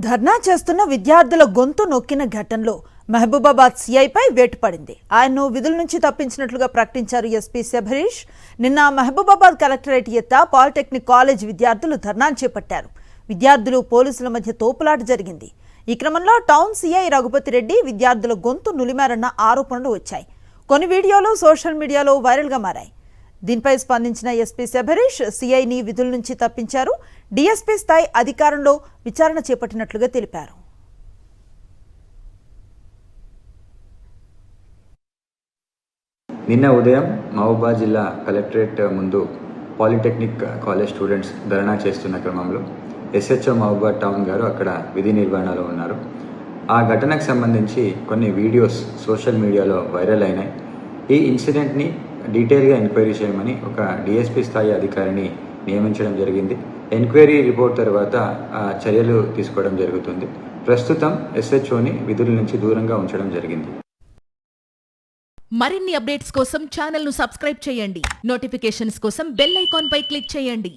ధర్నా చేస్తున్న విద్యార్థుల గొంతు నొక్కిన ఘటనలో మహబూబాబాద్ సీఐపై వేటు పడింది. ఆయన్ను విధుల నుంచి తప్పించినట్లుగా ప్రకటించారు ఎస్పీ శబరీష్. నిన్న మహబూబాబాద్ కలెక్టరేట్ ఎత్త పాలిటెక్నిక్ కాలేజ్ విద్యార్థులు ధర్నాను చేపట్టారు. విద్యార్థులు పోలీసుల మధ్య తోపులాట జరిగింది. ఈ క్రమంలో టౌన్ సీఐ రఘుపతి రెడ్డి విద్యార్థుల గొంతు నులిమారన్న ఆరోపణలు వచ్చాయి. కొన్ని వీడియోలు సోషల్ మీడియాలో వైరల్గా మారాయి. దీనిపై స్పందించిన ఎస్పీ శబరీష్ సీఐని విధుల నుంచి తప్పించారు. డీఎస్పీ స్థాయి అధికారంలో విచారణ చేపట్టినట్లుగా తెలిపారు. నిన్న ఉదయం మహబూబాబాద్ జిల్లా కలెక్టరేట్ ముందు పాలిటెక్నిక్ కాలేజ్ స్టూడెంట్స్ ధర్నా చేస్తున్న క్రమంలో ఎస్హెచ్ఓ మహబూబాబాద్ టౌన్ గారు అక్కడ విధి నిర్వహణలో ఉన్నారు. ఆ ఘటనకు సంబంధించి కొన్ని వీడియోస్ సోషల్ మీడియాలో వైరల్ అయినాయి. ఈ ఇన్సిడెంట్ని డీటెయిల్గా ఎంక్వైరీ చేయమని ఒక డిఎస్పీ స్థాయి అధికారిని నియమించడం జరిగింది. ఎంక్వైరీ రిపోర్ట్ తర్వాత చర్యలు తీసుకోవడం జరుగుతుంది. ప్రస్తుతం ఎస్హెచ్ఓని విధుల నుంచి దూరంగా ఉంచడం జరిగింది. మరిన్ని అప్డేట్స్ కోసం ఛానల్ను సబ్స్క్రైబ్ చేయండి. నోటిఫికేషన్స్ కోసం బెల్ ఐకాన్ పై క్లిక్ చేయండి.